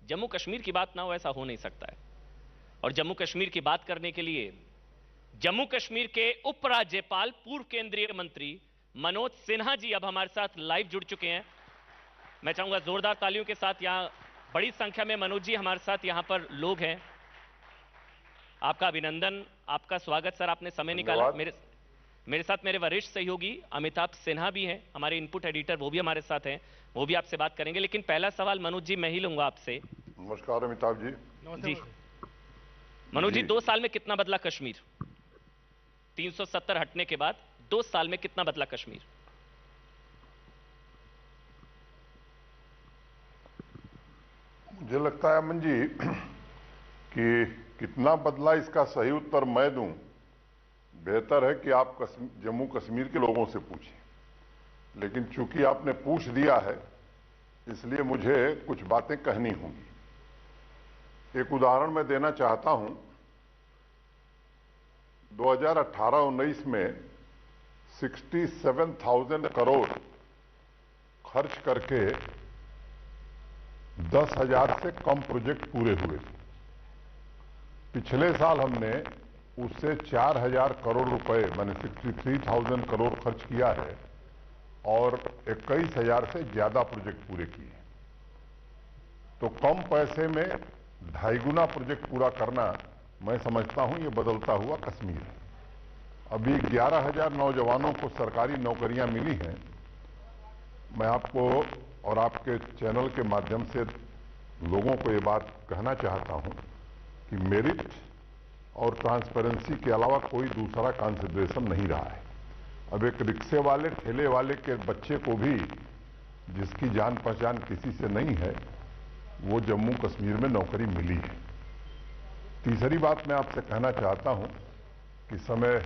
जम्मू कश्मीर की बात ना हो ऐसा हो नहीं सकता है। और जम्मू कश्मीर की बात करने के लिए जम्मू कश्मीर के उपराज्यपाल पूर्व केंद्रीय मंत्री मनोज सिन्हा जी अब हमारे साथ लाइव जुड़ चुके हैं। मैं चाहूंगा जोरदार तालियों के साथ, यहां बड़ी संख्या में मनोज जी हमारे साथ यहां पर लोग हैं। आपका अभिनंदन, आपका स्वागत सर, आपने समय निकाला। मेरे साथ मेरे वरिष्ठ सहयोगी अमिताभ सिन्हा भी हैं, हमारे इनपुट एडिटर, वो भी हमारे साथ हैं, वो भी आपसे बात करेंगे। लेकिन पहला सवाल मनोज जी मैं ही लूंगा आपसे। नमस्कार अमिताभ जी। जी मनोज जी, 2 साल में कितना बदला कश्मीर? 370 हटने के बाद 2 साल में कितना बदला कश्मीर? मुझे लगता है अमन जी कि कितना बदला इसका सही उत्तर मैं दूं, बेहतर है कि आप जम्मू कश्मीर के लोगों से पूछें। लेकिन चूंकि आपने पूछ दिया है इसलिए मुझे कुछ बातें कहनी होंगी। एक उदाहरण मैं देना चाहता हूं। 2018-19 में 67,000 करोड़ खर्च करके 10,000 से कम प्रोजेक्ट पूरे हुए। पिछले साल हमने उससे 4,000 करोड़ रुपए माने 63,000 करोड़ खर्च किया है और 21,000 से ज्यादा प्रोजेक्ट पूरे किए। तो कम पैसे में 2.5 गुना प्रोजेक्ट पूरा करना, मैं समझता हूं ये बदलता हुआ कश्मीर है। अभी 11,000 नौजवानों को सरकारी नौकरियां मिली हैं। मैं आपको और आपके चैनल के माध्यम से लोगों को ये बात कहना चाहता हूं कि मेरिट और ट्रांसपेरेंसी के अलावा कोई दूसरा कंसिडरेशन नहीं रहा है। अब एक रिक्शे वाले, ठेले वाले के बच्चे को भी, जिसकी जान पहचान किसी से नहीं है, वो जम्मू कश्मीर में नौकरी मिली है। तीसरी बात मैं आपसे कहना चाहता हूं कि समय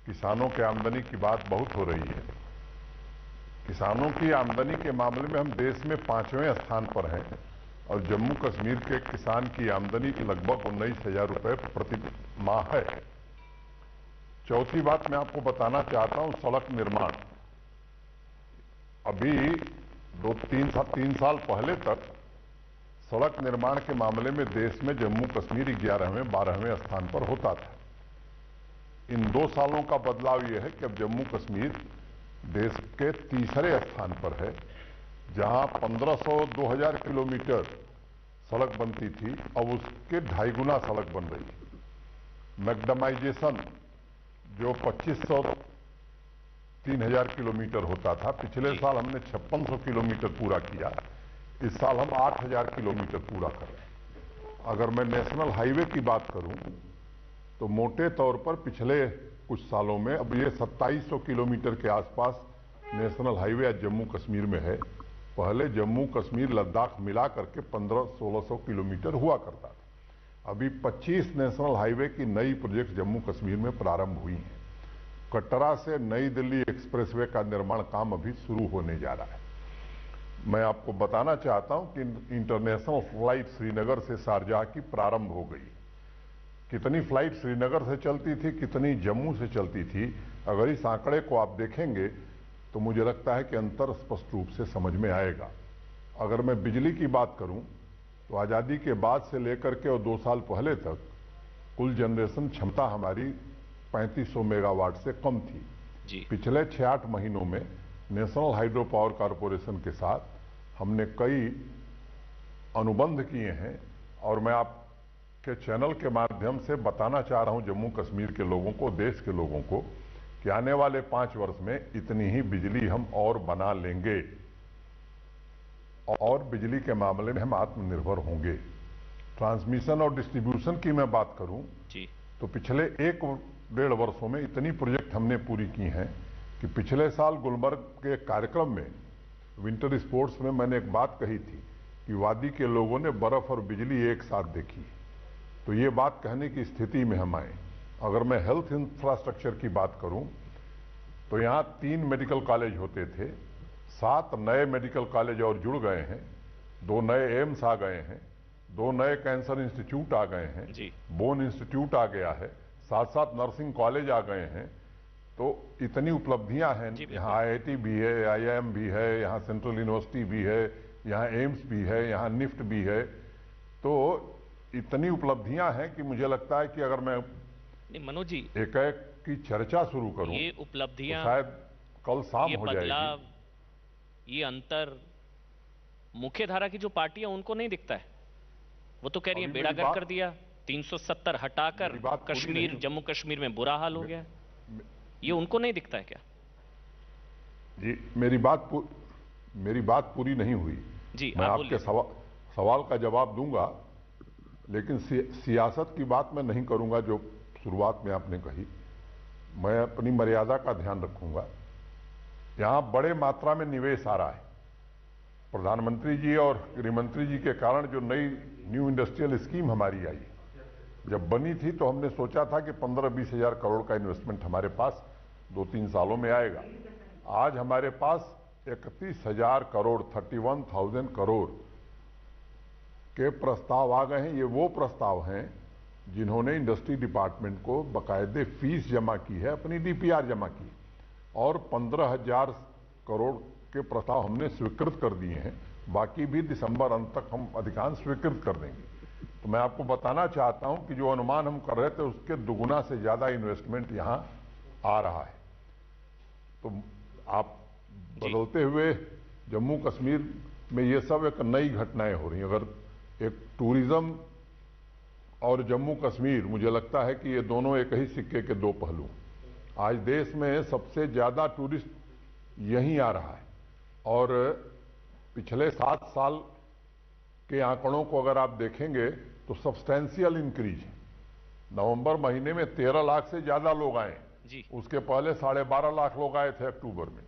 किसानों के आमदनी की बात बहुत हो रही है। किसानों की आमदनी के मामले में हम देश में 5वें स्थान पर हैं और जम्मू कश्मीर के किसान की आमदनी लगभग 19,000 रुपए प्रति माह है। चौथी बात मैं आपको बताना चाहता हूं, सड़क निर्माण। अभी 3 साल पहले तक सड़क निर्माण के मामले में देश में जम्मू कश्मीर 11वें 12वें स्थान पर होता था। इन 2 सालों का बदलाव यह है कि अब जम्मू कश्मीर देश के तीसरे स्थान पर है, जहां 1,500-2,000 किलोमीटर सड़क बनती थी, अब उसके 2.5 गुना सड़क बन रही है। मैकडमाइजेशन जो 2,500-3,000 किलोमीटर होता था, पिछले साल हमने 5,600 किलोमीटर पूरा किया। इस साल हम 8,000 किलोमीटर पूरा कर रहे हैं। अगर मैं नेशनल हाईवे की बात करूं तो मोटे तौर पर पिछले कुछ सालों में अब ये 2,700 किलोमीटर के आसपास नेशनल हाईवे आज जम्मू कश्मीर में है। पहले जम्मू कश्मीर लद्दाख मिला करके 1,500-1,600 किलोमीटर हुआ करता था। अभी 25 नेशनल हाईवे की नई प्रोजेक्ट जम्मू कश्मीर में प्रारंभ हुई हैं। कटरा से नई दिल्ली एक्सप्रेसवे का निर्माण काम अभी शुरू होने जा रहा है। मैं आपको बताना चाहता हूं कि इंटरनेशनल फ्लाइट श्रीनगर से शारजाह की प्रारंभ हो गई। कितनी फ्लाइट श्रीनगर से चलती थी, कितनी जम्मू से चलती थी, अगर इस आंकड़े को आप देखेंगे तो मुझे लगता है कि अंतर स्पष्ट रूप से समझ में आएगा। अगर मैं बिजली की बात करूं तो आजादी के बाद से लेकर के और 2 साल पहले तक कुल जनरेशन क्षमता हमारी 3500 मेगावाट से कम थी जी। पिछले 6-8 महीनों में नेशनल हाइड्रो पावर कॉरपोरेशन के साथ हमने कई अनुबंध किए हैं और मैं आपके चैनल के माध्यम से बताना चाह रहा हूं जम्मू कश्मीर के लोगों को, देश के लोगों को, कि आने वाले 5 वर्ष में इतनी ही बिजली हम और बना लेंगे और बिजली के मामले में हम आत्मनिर्भर होंगे। ट्रांसमिशन और डिस्ट्रीब्यूशन की मैं बात करूं जी, तो पिछले 1-1.5 वर्षों में इतनी प्रोजेक्ट हमने पूरी की हैं कि पिछले साल गुलमर्ग के कार्यक्रम में, विंटर स्पोर्ट्स में, मैंने एक बात कही थी कि वादी के लोगों ने बर्फ और बिजली एक साथ देखी। तो ये बात कहने की स्थिति में हम आए। अगर मैं हेल्थ इंफ्रास्ट्रक्चर की बात करूं तो यहां 3 मेडिकल कॉलेज होते थे, 7 नए मेडिकल कॉलेज और जुड़ गए हैं, 2 नए एम्स आ गए हैं, 2 नए कैंसर इंस्टीट्यूट आ गए हैं, बोन इंस्टीट्यूट आ गया है, 7 नर्सिंग कॉलेज आ गए हैं। तो इतनी उपलब्धियां हैं। यहाँ IIT भी है, IIM भी है, यहाँ सेंट्रल यूनिवर्सिटी भी है, यहाँ एम्स भी है, यहाँ निफ्ट भी है। तो इतनी उपलब्धियां हैं कि मुझे लगता है कि अगर मैं नहीं मनोज जी, एक एक की चर्चा शुरू करूं ये तो उपलब्धियां, शायद कल शाम ये हो जाएगी। बदलाव, ये अंतर मुख्य धारा की जो पार्टियां उनको नहीं दिखता है। वो तो कह रही है अभी बेड़ा मेरी गर्क बात कर दिया, 370 हटाकर मेरी बात पूरी कश्मीर, नहीं। जम्मू कश्मीर में बुरा हाल हो गया। ये उनको नहीं दिखता है क्या? जी, मेरी बात पूरी नहीं हुई। जी मैं आप आपके बोलिए। सवाल का जवाब दूंगा, लेकिन सियासत की बात मैं नहीं करूंगा जो शुरुआत में आपने कही। मैं अपनी मर्यादा का ध्यान रखूंगा। यहां बड़े मात्रा में निवेश आ रहा है। प्रधानमंत्री जी और गृहमंत्री जी के कारण जो नई न्यू इंडस्ट्रियल स्कीम हमारी आई, जब बनी थी तो हमने सोचा था कि 15-20 हजार करोड़ का इन्वेस्टमेंट हमारे पास 2-3 सालों में आएगा। आज हमारे पास 31,000 करोड़, 31,000 करोड़ के प्रस्ताव आ गए हैं। ये वो प्रस्ताव हैं जिन्होंने इंडस्ट्री डिपार्टमेंट को बाकायदे फीस जमा की है, अपनी डीपीआर जमा की, और 15,000 करोड़ के प्रस्ताव हमने स्वीकृत कर दिए हैं। बाकी भी दिसंबर अंत तक हम अधिकांश स्वीकृत कर देंगे। तो मैं आपको बताना चाहता हूं कि जो अनुमान हम कर रहे थे उसके दुगुना से ज्यादा इन्वेस्टमेंट यहां आ रहा है। तो आप बदलते हुए जम्मू कश्मीर में ये सब एक नई घटनाएं हो रही हैं। अगर एक टूरिज्म और जम्मू कश्मीर, मुझे लगता है कि ये दोनों एक ही सिक्के के दो पहलू। आज देश में सबसे ज्यादा टूरिस्ट यहीं आ रहा है, और पिछले 7 साल के आंकड़ों को अगर आप देखेंगे तो सब्सटेंशियल इंक्रीज है। नवंबर महीने में 13 लाख से ज्यादा लोग आए जी। उसके पहले 12.5 लाख लोग आए थे अक्टूबर में।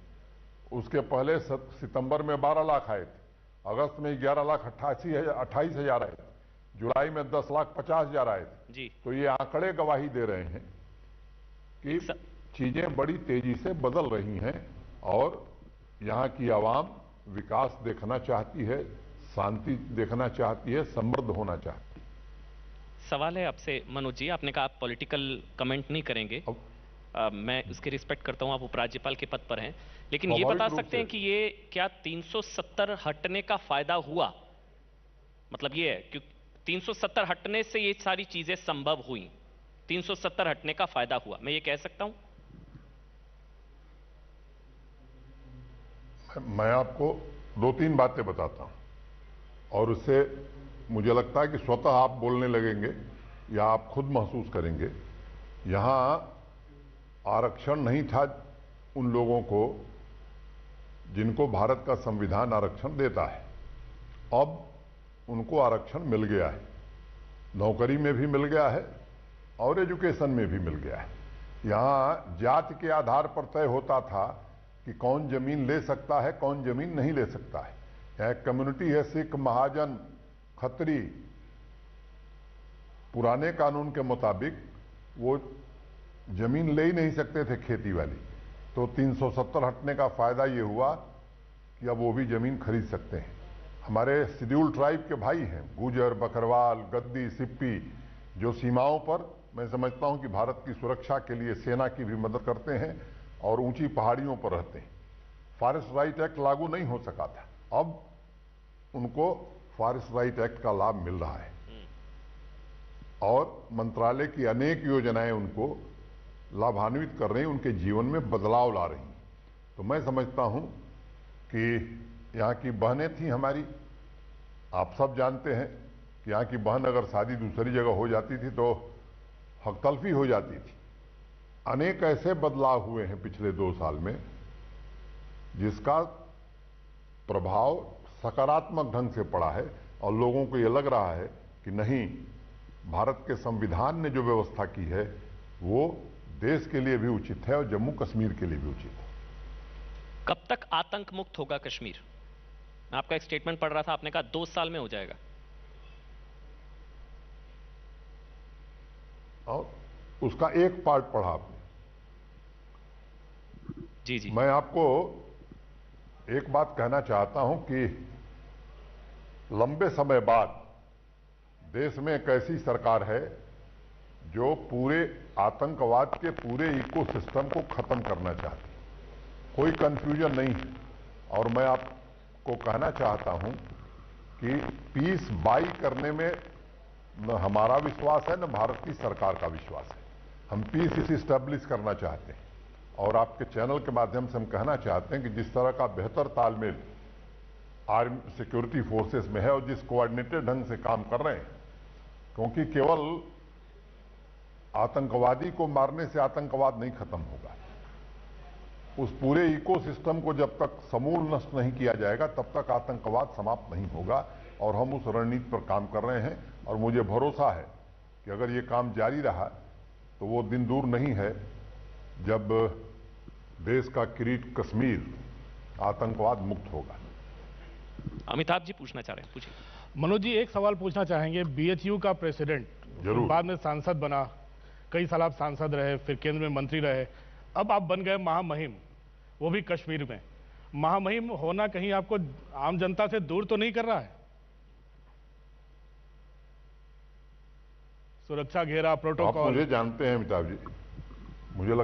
उसके पहले सितंबर में 12 लाख आए थे। अगस्त में 11,28,000 आए थे। जुलाई में 10,50,000 आए थे। जी। तो ये आंकड़े गवाही दे रहे हैं कि चीजें बड़ी तेजी से बदल रही हैं, और यहां की आवाम विकास देखना चाहती है, शांति देखना चाहती है, समृद्ध होना चाहती है। सवाल है आपसे मनोज जी, आपने कहा आप पॉलिटिकल कमेंट नहीं करेंगे। मैं इसकी रिस्पेक्ट करता हूं, आप उपराज्यपाल के पद पर हैं, लेकिन ये बता सकते हैं कि ये क्या 370 हटने का फायदा हुआ? मतलब ये है कि 370 हटने से ये सारी चीजें संभव हुई, 370 हटने का फायदा हुआ, मैं ये कह सकता हूं? मैं आपको 2-3 बातें बताता हूं, और उससे मुझे लगता है कि स्वतः आप बोलने लगेंगे या आप खुद महसूस करेंगे। यहां आरक्षण नहीं था उन लोगों को जिनको भारत का संविधान आरक्षण देता है। अब उनको आरक्षण मिल गया है, नौकरी में भी मिल गया है और एजुकेशन में भी मिल गया है। यहां जाति के आधार पर तय होता था कि कौन जमीन ले सकता है, कौन जमीन नहीं ले सकता है। यहाँ एक कम्युनिटी है, सिख, महाजन, खत्री। पुराने कानून के मुताबिक वो जमीन ले ही नहीं सकते थे खेती वाली। तो 370 हटने का फायदा ये हुआ कि अब वो भी जमीन खरीद सकते हैं। हमारे शेड्यूल ट्राइब के भाई हैं, गुजर, बकरवाल, गद्दी, सिप्पी, जो सीमाओं पर, मैं समझता हूं कि भारत की सुरक्षा के लिए सेना की भी मदद करते हैं और ऊंची पहाड़ियों पर रहते हैं। फॉरेस्ट राइट एक्ट लागू नहीं हो सका था, अब उनको फॉरेस्ट राइट एक्ट का लाभ मिल रहा है, और मंत्रालय की अनेक योजनाएं उनको लाभान्वित कर रही हैं, उनके जीवन में बदलाव ला रही हैं। तो मैं समझता हूं कि यहाँ की बहनें थी हमारी, आप सब जानते हैं कि यहाँ की बहन अगर शादी दूसरी जगह हो जाती थी तो हक तलफी हो जाती थी। अनेक ऐसे बदलाव हुए हैं पिछले 2 साल में जिसका प्रभाव सकारात्मक ढंग से पड़ा है, और लोगों को यह लग रहा है कि नहीं, भारत के संविधान ने जो व्यवस्था की है वो देश के लिए भी उचित है और जम्मू कश्मीर के लिए भी उचित है। कब तक आतंक मुक्त होगा कश्मीर? मैं आपका एक स्टेटमेंट पढ़ रहा था, आपने कहा 2 साल में हो जाएगा। और उसका एक पार्ट पढ़ा आपने। जी जी। मैं आपको एक बात कहना चाहता हूं कि लंबे समय बाद देश में एक ऐसी सरकार है जो पूरे आतंकवाद के पूरे इकोसिस्टम को खत्म करना चाहती है। कोई कंफ्यूजन नहीं है, और मैं आपको को कहना चाहता हूं कि पीस बाई करने में न हमारा विश्वास है न भारत की सरकार का विश्वास है। हम पीस इस्टेब्लिश करना चाहते हैं और आपके चैनल के माध्यम से हम कहना चाहते हैं कि जिस तरह का बेहतर तालमेल आर्मी सिक्योरिटी फोर्सेस में है और जिस कोऑर्डिनेटेड ढंग से काम कर रहे हैं, क्योंकि केवल आतंकवादी को मारने से आतंकवाद नहीं खत्म होगा। उस पूरे इकोसिस्टम को जब तक समूल नष्ट नहीं किया जाएगा तब तक आतंकवाद समाप्त नहीं होगा और हम उस रणनीति पर काम कर रहे हैं और मुझे भरोसा है कि अगर ये काम जारी रहा तो वो दिन दूर नहीं है जब देश का किरीट कश्मीर आतंकवाद मुक्त होगा। अमिताभ जी पूछना चाह रहे हैं, पूछिए। मनोज जी, एक सवाल पूछना चाहेंगे। बीएचयू का प्रेसिडेंट जरूर। बाद में सांसद बना, कई साल आप सांसद रहे, फिर केंद्र में मंत्री रहे, अब आप बन गए महामहिम, वो भी कश्मीर में। महामहिम होना कहीं आपको आम जनता से दूर तो नहीं कर रहा है? सुरक्षा घेरा, आप प्रोटोकॉल। मुझे जानते हैं अमिताभ जी, मुझे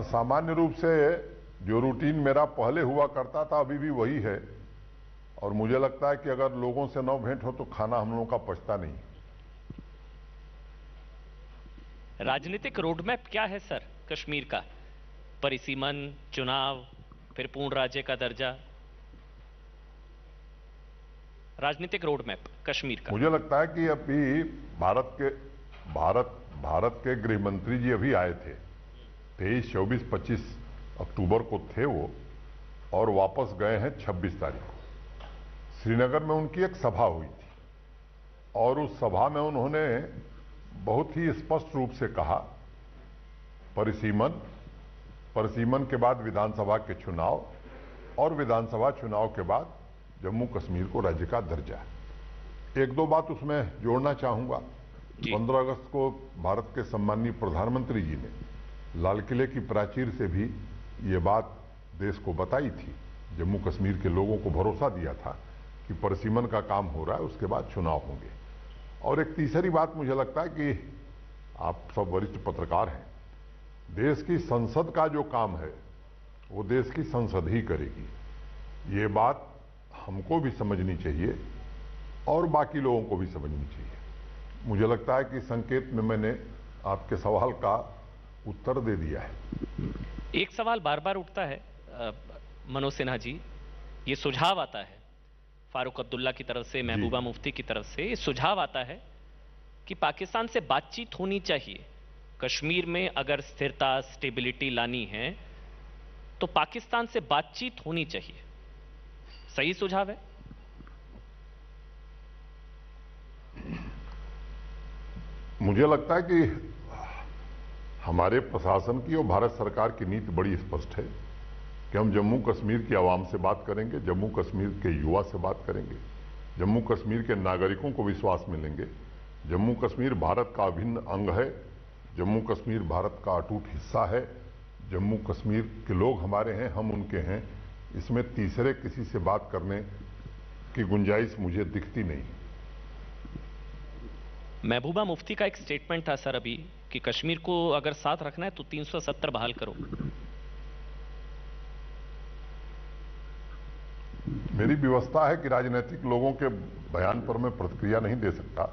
सामान्य रूप से जो रूटीन मेरा पहले हुआ करता था अभी भी वही है और मुझे लगता है कि अगर लोगों से न भेंट हो तो खाना हम लोगों का पचता नहीं। राजनीतिक रोडमैप क्या है सर कश्मीर का? परिसीमन, चुनाव, फिर पूर्ण राज्य का दर्जा, राजनीतिक रोडमैप कश्मीर का। मुझे लगता है कि अभी भारत के गृह मंत्री जी अभी आए थे, 23, 24, 25 अक्टूबर को थे वो और वापस गए हैं 26 तारीख को। श्रीनगर में उनकी एक सभा हुई थी और उस सभा में उन्होंने बहुत ही स्पष्ट रूप से कहा परिसीमन के बाद विधानसभा के चुनाव और विधानसभा चुनाव के बाद जम्मू कश्मीर को राज्य का दर्जा। एक दो बात उसमें जोड़ना चाहूंगा। 15 अगस्त को भारत के सम्माननीय प्रधानमंत्री जी ने लाल किले की प्राचीर से भी ये बात देश को बताई थी, जम्मू कश्मीर के लोगों को भरोसा दिया था कि परिसीमन का काम हो रहा है, उसके बाद चुनाव होंगे। और एक तीसरी बात मुझे लगता है कि आप सब वरिष्ठ पत्रकार हैं, देश की संसद का जो काम है वो देश की संसद ही करेगी। ये बात हमको भी समझनी चाहिए और बाकी लोगों को भी समझनी चाहिए। मुझे लगता है कि संकेत में मैंने आपके सवाल का उत्तर दे दिया है। एक सवाल बार बार उठता है मनोज सिन्हा जी, ये सुझाव आता है फारूक अब्दुल्ला की तरफ से, महबूबा मुफ्ती की तरफ से, ये सुझाव आता है कि पाकिस्तान से बातचीत होनी चाहिए। कश्मीर में अगर स्थिरता, स्टेबिलिटी लानी है तो पाकिस्तान से बातचीत होनी चाहिए। सही सुझाव है? मुझे लगता है कि हमारे प्रशासन की और भारत सरकार की नीति बड़ी स्पष्ट है कि हम जम्मू कश्मीर की आवाम से बात करेंगे, जम्मू कश्मीर के युवा से बात करेंगे, जम्मू कश्मीर के नागरिकों को विश्वास मिलेंगे। जम्मू कश्मीर भारत का अभिन्न अंग है, जम्मू कश्मीर भारत का अटूट हिस्सा है, जम्मू कश्मीर के लोग हमारे हैं, हम उनके हैं। इसमें तीसरे किसी से बात करने की गुंजाइश मुझे दिखती नहीं। महबूबा मुफ्ती का एक स्टेटमेंट था सर अभी कि कश्मीर को अगर साथ रखना है तो 370 बहाल करो। मेरी व्यवस्था है कि राजनीतिक लोगों के बयान पर मैं प्रतिक्रिया नहीं दे सकता,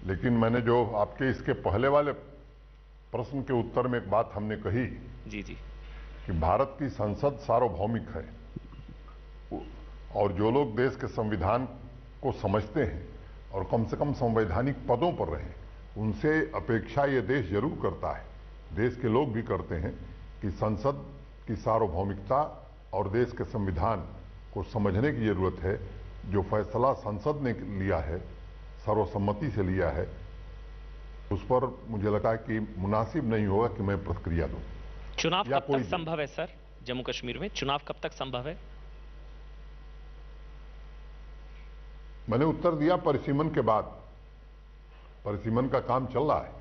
लेकिन मैंने जो आपके इसके पहले वाले प्रश्न के उत्तर में एक बात हमने कही जी कि भारत की संसद सार्वभौमिक है और जो लोग देश के संविधान को समझते हैं और कम से कम संवैधानिक पदों पर रहे, उनसे अपेक्षा ये देश जरूर करता है, देश के लोग भी करते हैं कि संसद की सार्वभौमिकता और देश के संविधान को समझने की जरूरत है। जो फैसला संसद ने लिया है, सर्वसम्मति से लिया है, उस पर मुझे लगा कि मुनासिब नहीं होगा कि मैं प्रतिक्रिया दूं। चुनाव कब तक संभव है सर जम्मू कश्मीर में? चुनाव कब तक संभव है? मैंने उत्तर दिया, परिसीमन के बाद। परिसीमन का काम चल रहा है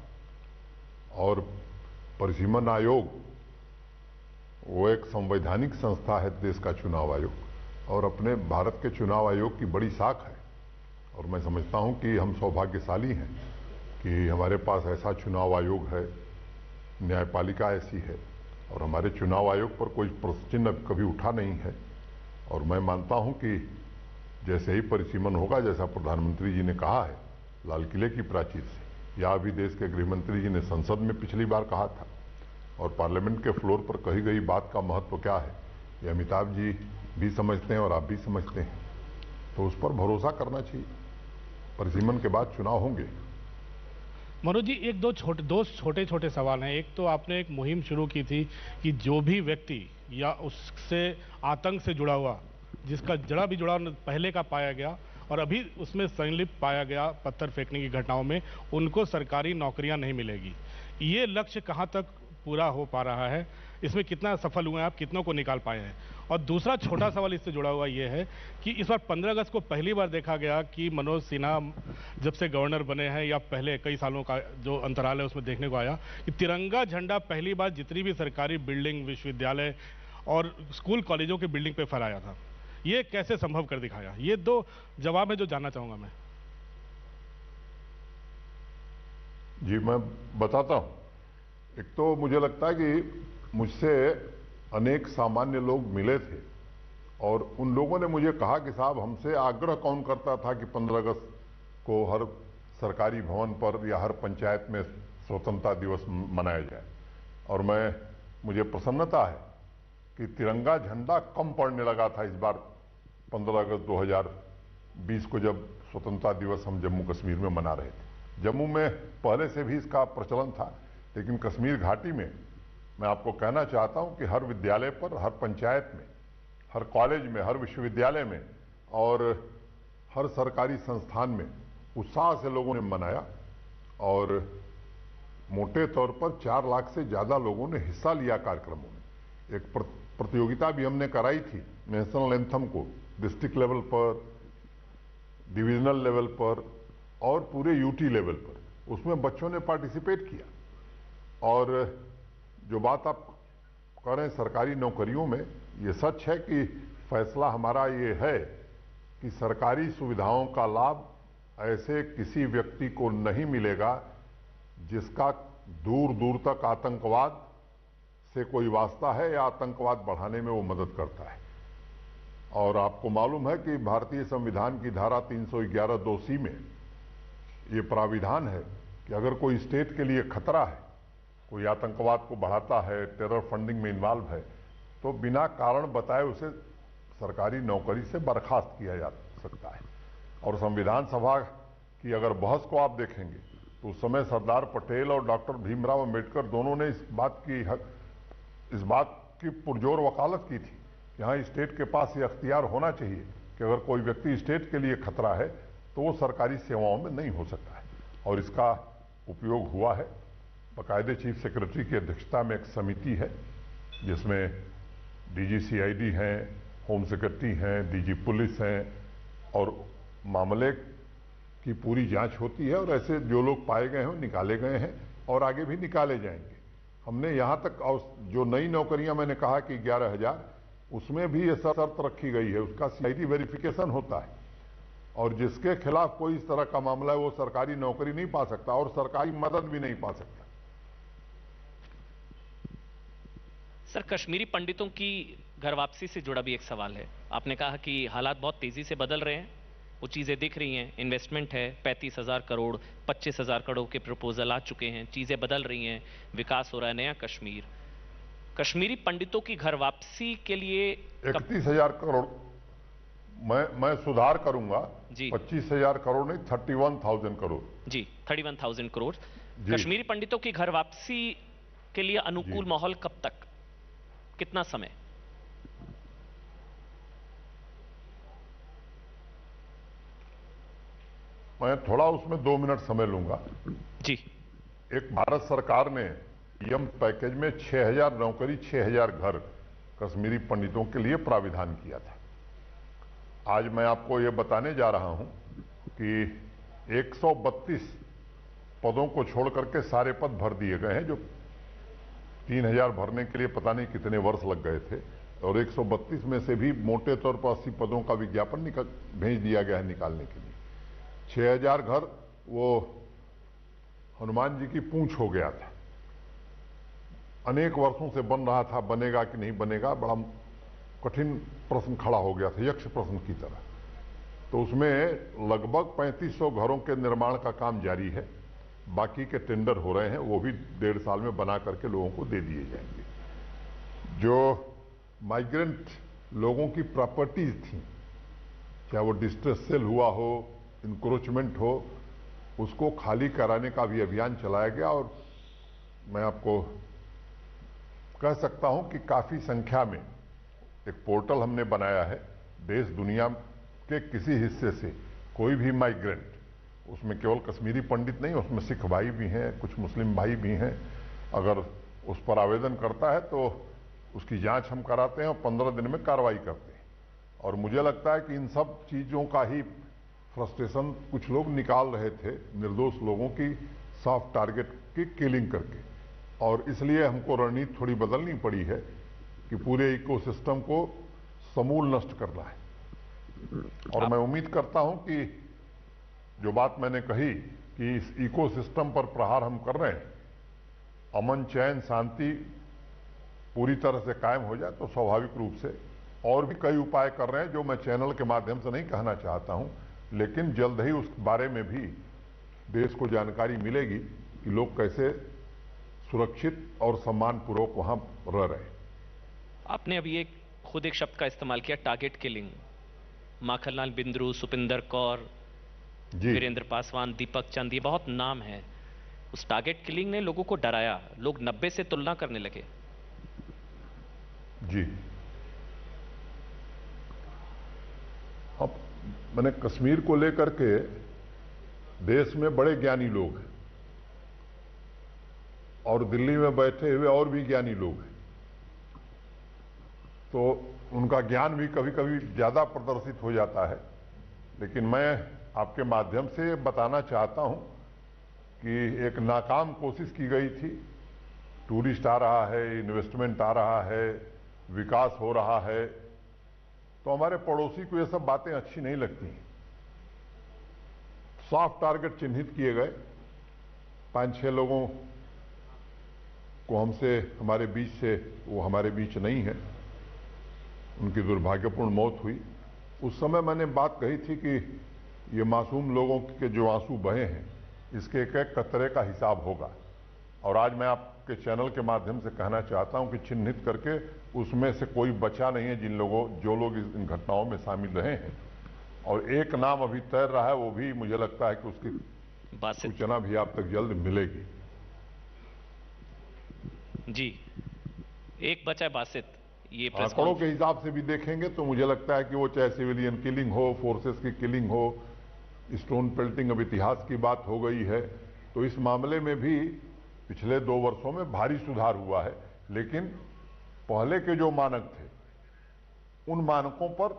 और परिसीमन आयोग वो एक संवैधानिक संस्था है देश का चुनाव आयोग, और अपने भारत के चुनाव आयोग की बड़ी शाख है। और मैं समझता हूं कि हम सौभाग्यशाली हैं कि हमारे पास ऐसा चुनाव आयोग है, न्यायपालिका ऐसी है और हमारे चुनाव आयोग पर कोई प्रश्न चिन्ह कभी उठा नहीं है। और मैं मानता हूं कि जैसे ही परिसीमन होगा, जैसा प्रधानमंत्री जी ने कहा है लाल किले की प्राचीर से, या अभी देश के गृह मंत्री जी ने संसद में पिछली बार कहा था, और पार्लियामेंट के फ्लोर पर कही गई बात का महत्व क्या है ये अमिताभ जी भी समझते हैं और आप भी समझते हैं। तो उस पर भरोसा करना चाहिए। परिसीमन के बाद चुनाव होंगे। मनोज जी, दो छोटे छोटे सवाल हैं। एक तो आपने एक मुहिम शुरू की थी कि जो भी व्यक्ति या उससे आतंक से जुड़ा हुआ, जिसका जरा भी जुड़ाव पहले का पाया गया और अभी उसमें संलिप्त पाया गया पत्थर फेंकने की घटनाओं में, उनको सरकारी नौकरियां नहीं मिलेगी। ये लक्ष्य कहां तक पूरा हो पा रहा है? इसमें कितना सफल हुए हैं आप? कितनों को निकाल पाए हैं? और दूसरा छोटा सवाल इससे जुड़ा हुआ ये है कि इस बार 15 अगस्त को पहली बार देखा गया कि मनोज सिन्हा जब से गवर्नर बने हैं या पहले कई सालों का जो अंतराल है उसमें देखने को आया कि तिरंगा झंडा पहली बार जितनी भी सरकारी बिल्डिंग, विश्वविद्यालय और स्कूल कॉलेजों की बिल्डिंग पे फहराया था। ये कैसे संभव कर दिखाया? ये दो जवाब है जो जानना चाहूंगा मैं। जी मैं बताता हूं। एक तो मुझे लगता है कि मुझसे अनेक सामान्य लोग मिले थे और उन लोगों ने मुझे कहा कि साहब, हमसे आग्रह कौन करता था कि 15 अगस्त को हर सरकारी भवन पर या हर पंचायत में स्वतंत्रता दिवस मनाया जाए। और मुझे प्रसन्नता है कि तिरंगा झंडा कम पड़ने लगा था इस बार 15 अगस्त 2020 को, जब स्वतंत्रता दिवस हम जम्मू कश्मीर में मना रहे थे। जम्मू में पहले से भी इसका प्रचलन था, लेकिन कश्मीर घाटी में मैं आपको कहना चाहता हूं कि हर विद्यालय पर, हर पंचायत में, हर कॉलेज में, हर विश्वविद्यालय में और हर सरकारी संस्थान में उत्साह से लोगों ने मनाया और मोटे तौर पर 4 लाख से ज्यादा लोगों ने हिस्सा लिया कार्यक्रमों में। एक प्रतियोगिता भी हमने कराई थी नेशनल एंथम को डिस्ट्रिक्ट लेवल पर, डिविजनल लेवल पर और पूरे यूटी लेवल पर। उसमें बच्चों ने पार्टिसिपेट किया। और जो बात आप कह रहे हैं सरकारी नौकरियों में, ये सच है कि फैसला हमारा ये है कि सरकारी सुविधाओं का लाभ ऐसे किसी व्यक्ति को नहीं मिलेगा जिसका दूर दूर तक आतंकवाद से कोई वास्ता है या आतंकवाद बढ़ाने में वो मदद करता है। और आपको मालूम है कि भारतीय संविधान की धारा 311(2)(c) में ये प्राविधान है कि अगर कोई स्टेट के लिए खतरा है, कोई आतंकवाद को बढ़ाता है, टेरर फंडिंग में इन्वॉल्व है, तो बिना कारण बताए उसे सरकारी नौकरी से बर्खास्त किया जा सकता है। और संविधान सभा की अगर बहस को आप देखेंगे तो उस समय सरदार पटेल और डॉक्टर भीमराव अंबेडकर दोनों ने इस बात की पुरजोर वकालत की थी कि हाँ, स्टेट के पास ये अख्तियार होना चाहिए कि अगर कोई व्यक्ति स्टेट के लिए खतरा है तो वो सरकारी सेवाओं में नहीं हो सकता है। और इसका उपयोग हुआ है। बाकायदे चीफ सेक्रेटरी की अध्यक्षता में एक समिति है जिसमें डीजी सीआईडी हैं, होम सेक्रेटरी हैं, डीजी पुलिस हैं और मामले की पूरी जांच होती है। और ऐसे जो लोग पाए गए हैं निकाले गए हैं और आगे भी निकाले जाएंगे। हमने यहाँ तक जो नई नौकरियां मैंने कहा कि 11,000, उसमें भी ये शर्त रखी गई है, उसका सीआईडी वेरिफिकेशन होता है और जिसके खिलाफ कोई इस तरह का मामला है वो सरकारी नौकरी नहीं पा सकता और सरकारी मदद भी नहीं पा सकता। सर, कश्मीरी पंडितों की घर वापसी से जुड़ा भी एक सवाल है। आपने कहा कि हालात बहुत तेजी से बदल रहे हैं, वो चीजें दिख रही हैं, इन्वेस्टमेंट है, 35,000 करोड़, 25,000 करोड़ के प्रपोजल आ चुके हैं, चीजें बदल रही हैं, विकास हो रहा है, नया कश्मीर। कश्मीरी पंडितों की घर वापसी के लिए 31,000 करोड़ मैं सुधार करूंगा जी। 25,000 करोड़ नहीं, 31,000 करोड़ जी, 31,000 करोड़। कश्मीरी पंडितों की घर वापसी के लिए अनुकूल माहौल कब तक, कितना समय? मैं थोड़ा उसमें 2 मिनट समय लूंगा जी। एक भारत सरकार ने पीएम पैकेज में 6,000 नौकरी, 6,000 घर कश्मीरी पंडितों के लिए प्राविधान किया था। आज मैं आपको यह बताने जा रहा हूं कि 132 पदों को छोड़ करके सारे पद भर दिए गए हैं। जो 3,000 भरने के लिए पता नहीं कितने वर्ष लग गए थे और 132 में से भी मोटे तौर पर 80 पदों का विज्ञापन भेज दिया गया है निकालने के लिए। 6,000 घर वो हनुमान जी की पूंछ हो गया था, अनेक वर्षों से बन रहा था, बनेगा कि नहीं बनेगा, बड़ा कठिन प्रश्न खड़ा हो गया था, यक्ष प्रश्न की तरह। तो उसमें लगभग 3500 घरों के निर्माण का काम जारी है, बाकी के टेंडर हो रहे हैं, वो भी 1.5 साल में बना करके लोगों को दे दिए जाएंगे। जो माइग्रेंट लोगों की प्रॉपर्टीज थी, चाहे वो डिस्ट्रेस सेल हुआ हो, इंक्रोचमेंट हो, उसको खाली कराने का भी अभियान चलाया गया। और मैं आपको कह सकता हूं कि काफी संख्या में एक पोर्टल हमने बनाया है। देश दुनिया के किसी हिस्से से कोई भी माइग्रेंट, उसमें केवल कश्मीरी पंडित नहीं, उसमें सिख भाई भी हैं, कुछ मुस्लिम भाई भी हैं, अगर उस पर आवेदन करता है तो उसकी जांच हम कराते हैं और 15 दिन में कार्रवाई करते हैं। और मुझे लगता है कि इन सब चीजों का ही फ्रस्ट्रेशन कुछ लोग निकाल रहे थे, निर्दोष लोगों की सॉफ्ट टारगेट की किलिंग करके। और इसलिए हमको रणनीति थोड़ी बदलनी पड़ी है कि पूरे इकोसिस्टम को समूल नष्ट करना है। और मैं उम्मीद करता हूं कि जो बात मैंने कही कि इस इकोसिस्टम पर प्रहार हम कर रहे हैं, अमन, चैन, शांति पूरी तरह से कायम हो जाए तो स्वाभाविक रूप से और भी कई उपाय कर रहे हैं जो मैं चैनल के माध्यम से नहीं कहना चाहता हूं, लेकिन जल्द ही उस बारे में भी देश को जानकारी मिलेगी कि लोग कैसे सुरक्षित और सम्मानपूर्वक वहां रह रहे हैं। आपने अभी खुद एक शब्द का इस्तेमाल किया, टारगेट किलिंग। माखनलाल बिंद्रू, सुपिंदर कौर, वीरेंद्र पासवान, दीपक चंद, ये बहुत नाम है। उस टारगेट किलिंग ने लोगों को डराया, लोग 90 से तुलना करने लगे। जी, अब मैंने कश्मीर को लेकर के, देश में बड़े ज्ञानी लोग हैं और दिल्ली में बैठे हुए और भी ज्ञानी लोग हैं, तो उनका ज्ञान भी कभी कभी ज्यादा प्रदर्शित हो जाता है। लेकिन मैं आपके माध्यम से बताना चाहता हूं कि एक नाकाम कोशिश की गई थी। टूरिस्ट आ रहा है, इन्वेस्टमेंट आ रहा है, विकास हो रहा है, तो हमारे पड़ोसी को ये सब बातें अच्छी नहीं लगती। सॉफ्ट टारगेट चिन्हित किए गए, 5-6 लोगों को हमसे, हमारे बीच से, वो हमारे बीच नहीं है, उनकी दुर्भाग्यपूर्ण मौत हुई। उस समय मैंने बात कही थी कि ये मासूम लोगों के जो आंसू बहे हैं, इसके एक एक कतरे का हिसाब होगा। और आज मैं आपके चैनल के माध्यम से कहना चाहता हूं कि चिन्हित करके उसमें से कोई बचा नहीं है जो लोग इन घटनाओं में शामिल रहे हैं। और एक नाम अभी तैर रहा है, वो भी मुझे लगता है कि उसकी सूचना भी आप तक जल्द मिलेगी। जी, एक बचा बासित। ये आंकड़ों के हिसाब से भी देखेंगे तो मुझे लगता है कि वो चाहे सिविलियन किलिंग हो, फोर्सेस की किलिंग हो, स्टोन पेल्टिंग, अब इतिहास की बात हो गई है, तो इस मामले में भी पिछले 2 वर्षों में भारी सुधार हुआ है। लेकिन पहले के जो मानक थे, उन मानकों पर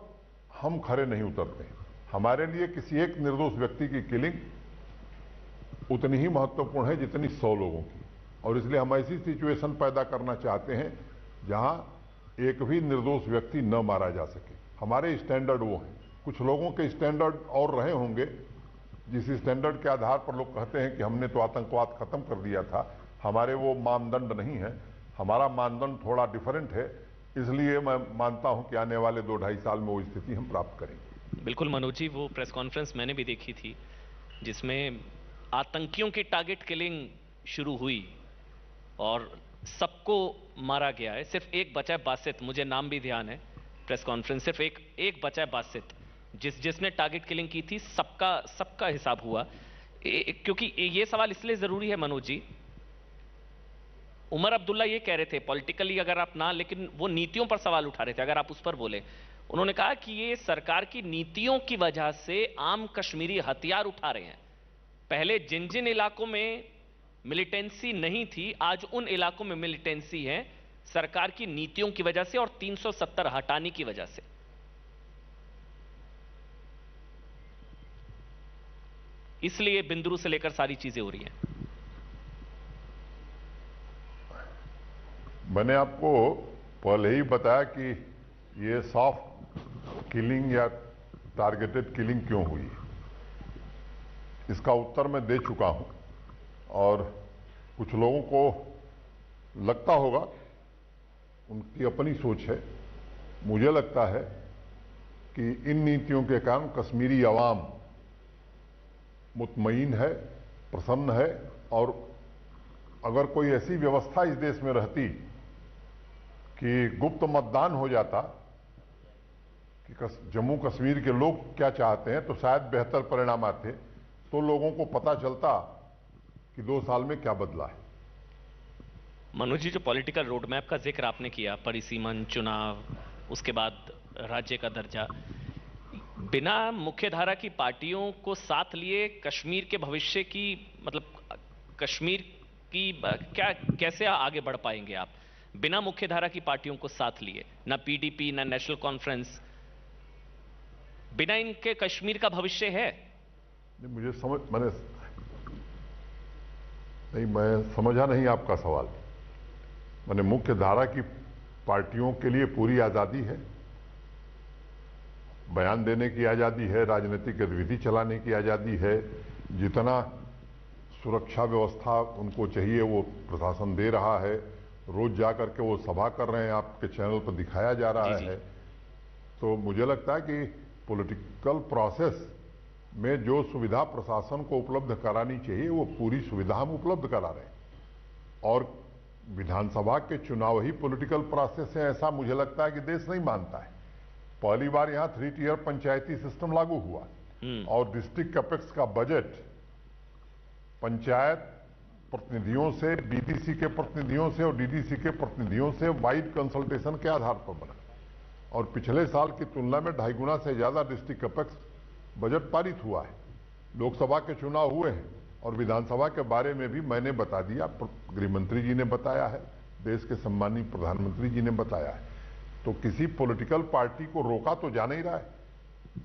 हम खरे नहीं उतरते। हमारे लिए किसी एक निर्दोष व्यक्ति की किलिंग उतनी ही महत्वपूर्ण है जितनी 100 लोगों की। और इसलिए हम ऐसी सिचुएशन पैदा करना चाहते हैं जहां एक भी निर्दोष व्यक्ति न मारा जा सके। हमारे स्टैंडर्ड वो हैं। कुछ लोगों के स्टैंडर्ड और रहे होंगे, जिस स्टैंडर्ड के आधार पर लोग कहते हैं कि हमने तो आतंकवाद खत्म कर दिया था। हमारे वो मानदंड नहीं है, हमारा मानदंड थोड़ा डिफरेंट है। इसलिए मैं मानता हूं कि आने वाले 2-2.5 साल में वो स्थिति हम प्राप्त करेंगे। बिल्कुल मनोज जी, वो प्रेस कॉन्फ्रेंस मैंने भी देखी थी जिसमें आतंकियों की टारगेट किलिंग शुरू हुई और सबको मारा गया है। सिर्फ एक बचा है बासित, मुझे नाम भी ध्यान है। प्रेस कॉन्फ्रेंस सिर्फ एक बचा है बासित, जिसने टारगेट किलिंग की थी। सबका हिसाब हुआ। क्योंकि ये सवाल इसलिए जरूरी है मनोज जी, उमर अब्दुल्ला ये कह रहे थे, पॉलिटिकली अगर आप ना, लेकिन वो नीतियों पर सवाल उठा रहे थे, अगर आप उस पर बोले। उन्होंने कहा कि ये सरकार की नीतियों की वजह से आम कश्मीरी हथियार उठा रहे हैं। पहले जिन जिन इलाकों में मिलिटेंसी नहीं थी, आज उन इलाकों में मिलिटेंसी है सरकार की नीतियों की वजह से और 370 हटाने की वजह से। इसलिए बिंदुरू से लेकर सारी चीजें हो रही हैं। मैंने आपको पहले ही बताया कि ये सॉफ्ट किलिंग या टारगेटेड किलिंग क्यों हुई, इसका उत्तर मैं दे चुका हूं। और कुछ लोगों को लगता होगा, उनकी अपनी सोच है, मुझे लगता है कि इन नीतियों के कारण कश्मीरी अवाम मुतमईन है, प्रसन्न है। और अगर कोई ऐसी व्यवस्था इस देश में रहती कि गुप्त मतदान हो जाता कि जम्मू कश्मीर के लोग क्या चाहते हैं, तो शायद बेहतर परिणाम आते, तो लोगों को पता चलता कि 2 साल में क्या बदला है। मनोज जी, जो पॉलिटिकल रोड मैप का जिक्र आपने किया, परिसीमन, चुनाव, उसके बाद राज्य का दर्जा, बिना मुख्यधारा की पार्टियों को साथ लिए कश्मीर के भविष्य की, मतलब कश्मीर की क्या, कैसे आगे बढ़ पाएंगे आप बिना मुख्यधारा की पार्टियों को साथ लिए? ना पीडीपी, ना नेशनल कॉन्फ्रेंस, बिना इनके कश्मीर का भविष्य है? मुझे मैं समझा नहीं आपका सवाल। मैंने मुख्य धारा की पार्टियों के लिए पूरी आजादी है, बयान देने की आजादी है, राजनीतिक गतिविधि चलाने की आजादी है। जितना सुरक्षा व्यवस्था उनको चाहिए वो प्रशासन दे रहा है। रोज जाकर के वो सभा कर रहे हैं, आपके चैनल पर दिखाया जा रहा है। तो मुझे लगता है कि पॉलिटिकल प्रोसेस में जो सुविधा प्रशासन को उपलब्ध करानी चाहिए वो पूरी सुविधा हम उपलब्ध करा रहे हैं। और विधानसभा के चुनाव ही पॉलिटिकल प्रोसेस है, ऐसा मुझे लगता है कि देश नहीं मानता है। पहली बार यहां 3 टियर पंचायती सिस्टम लागू हुआ और डिस्ट्रिक्ट कैपेक्स का बजट पंचायत प्रतिनिधियों से, डीडीसी के प्रतिनिधियों से और डीडीसी के प्रतिनिधियों से वाइड कंसल्टेशन के आधार पर बना। और पिछले साल की तुलना में 2.5 गुना से ज्यादा डिस्ट्रिक्ट कैपेक्स बजट पारित हुआ है। लोकसभा के चुनाव हुए हैं और विधानसभा के बारे में भी मैंने बता दिया, गृह मंत्री जी ने बताया है, देश के सम्मानीय प्रधानमंत्री जी ने बताया है। तो किसी पॉलिटिकल पार्टी को रोका तो जा नहीं रहा है।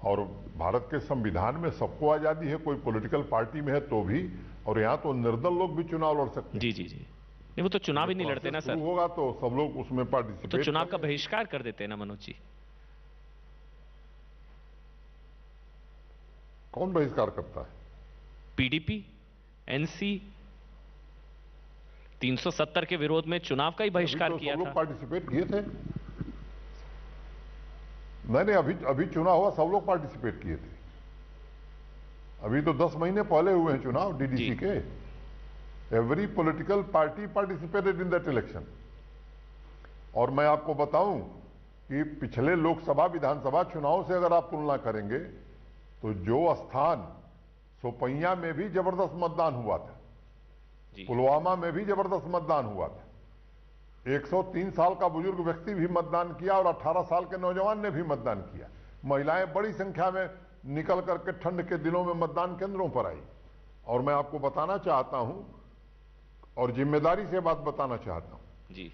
और भारत के संविधान में सबको आजादी है, कोई पॉलिटिकल पार्टी में है तो भी, और यहाँ तो निर्दल लोग भी चुनाव लड़ सकते हैं। जी जी जी, नहीं वो तो चुनाव ही नहीं लड़ते ना सर। होगा तो सब लोग उसमें पार्टिसिपेट, तो चुनाव का बहिष्कार कर देते हैं ना मनोज जी। कौन बहिष्कार करता है? पीडीपी, एनसी 370 के विरोध में चुनाव का ही बहिष्कार किया था। सब लोग पार्टिसिपेट किए थे। नहीं, अभी चुनाव हुआ, सब लोग पार्टिसिपेट किए थे। अभी तो 10 महीने पहले हुए हैं चुनाव डीडीसी के। Every political party participated in that election. और मैं आपको बताऊं कि पिछले लोकसभा विधानसभा चुनाव से अगर आप तुलना करेंगे तो जो स्थान सोपैया में भी जबरदस्त मतदान हुआ था, पुलवामा में भी जबरदस्त मतदान हुआ था, 103 साल का बुजुर्ग व्यक्ति भी मतदान किया और 18 साल के नौजवान ने भी मतदान किया। महिलाएं बड़ी संख्या में निकल करके ठंड के दिनों में मतदान केंद्रों पर आई। और मैं आपको बताना चाहता हूं और जिम्मेदारी से बात बताना चाहता हूं जी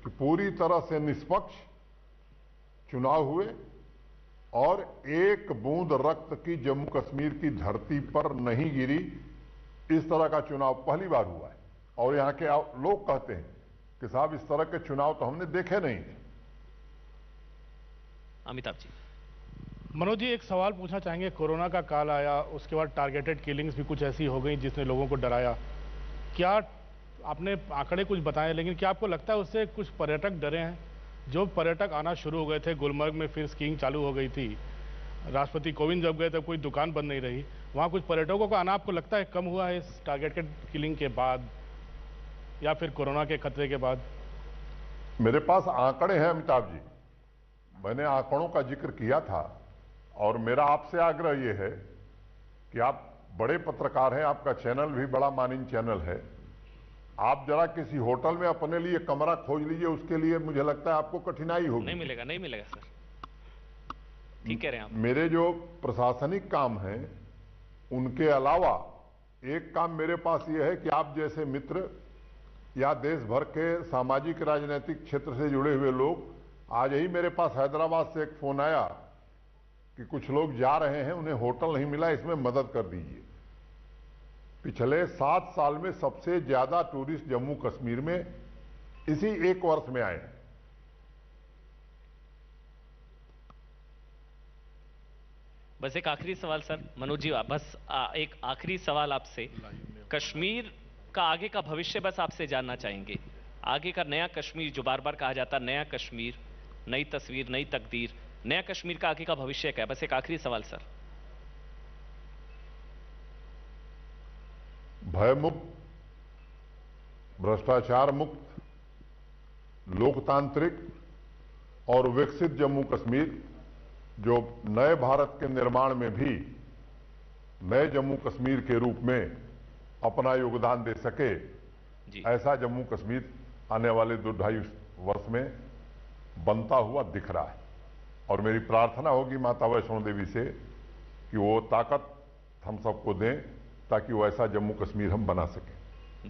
कि पूरी तरह से निष्पक्ष चुनाव हुए और एक बूंद रक्त की जम्मू कश्मीर की धरती पर नहीं गिरी। इस तरह का चुनाव पहली बार हुआ है। और यहां के लोग कहते हैं कि साहब इस तरह के चुनाव तो हमने देखे नहीं थे। अमिताभ जी। मनोज जी, एक सवाल पूछना चाहेंगे। कोरोना का काल आया, उसके बाद टारगेटेड किलिंग्स भी कुछ ऐसी हो गई जिसने लोगों को डराया। क्या आपने आंकड़े कुछ बताए, लेकिन क्या आपको लगता है उससे कुछ पर्यटक डरे हैं? जो पर्यटक आना शुरू हो गए थे, गुलमर्ग में फिर स्कीइंग चालू हो गई थी, राष्ट्रपति कोविंद जब गए तब कोई दुकान बंद नहीं रही, वहाँ कुछ पर्यटकों का आना आपको लगता है कम हुआ है इस टारगेटेड किलिंग के बाद या फिर कोरोना के खतरे के बाद? मेरे पास आंकड़े हैं अमिताभ जी, मैंने आंकड़ों का जिक्र किया था। और मेरा आपसे आग्रह यह है कि आप बड़े पत्रकार हैं, आपका चैनल भी बड़ा मानिन चैनल है, आप जरा किसी होटल में अपने लिए कमरा खोज लीजिए। उसके लिए मुझे लगता है आपको कठिनाई होगी। नहीं मिलेगा, नहीं मिलेगा सर, ठीक कह रहे हैं आप। मेरे जो प्रशासनिक काम हैं उनके अलावा एक काम मेरे पास यह है कि आप जैसे मित्र या देश भर के सामाजिक राजनीतिक क्षेत्र से जुड़े हुए लोग, आज ही मेरे पास हैदराबाद से एक फोन आया कि कुछ लोग जा रहे हैं, उन्हें होटल नहीं मिला, इसमें मदद कर दीजिए। पिछले 7 साल में सबसे ज्यादा टूरिस्ट जम्मू कश्मीर में इसी एक वर्ष में आए हैं। बस एक आखिरी सवाल सर, मनोज जी, बस एक आखिरी सवाल आपसे। कश्मीर का आगे का भविष्य बस आपसे जानना चाहेंगे। आगे का नया कश्मीर जो बार बार कहा जाता है, नया कश्मीर, नई तस्वीर, नई तकदीर, नया कश्मीर का आगे का भविष्य क्या है? बस एक आखिरी सवाल सर। भयमुक्त, भ्रष्टाचार मुक्त, लोकतांत्रिक और विकसित जम्मू कश्मीर, जो नए भारत के निर्माण में भी नए जम्मू कश्मीर के रूप में अपना योगदान दे सके, ऐसा जम्मू कश्मीर आने वाले 2-2.5 वर्ष में बनता हुआ दिख रहा है। और मेरी प्रार्थना होगी माता वैष्णो देवी से कि वो ताकत हम सबको दें ताकि वो ऐसा जम्मू कश्मीर हम बना सकें,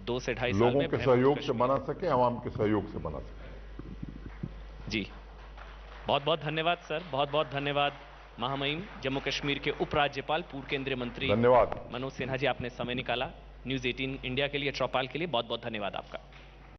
2 से 2.5 साल लोगों में के सहयोग से बना सके, आवाम के सहयोग से बना सके। जी, बहुत बहुत धन्यवाद सर, बहुत बहुत धन्यवाद। महामहिम जम्मू कश्मीर के उपराज्यपाल, पूर्व केंद्रीय मंत्री धन्यवाद मनोज सिन्हा जी, आपने समय निकाला न्यूज़ 18 इंडिया के लिए, चौपाल के लिए। बहुत बहुत धन्यवाद आपका।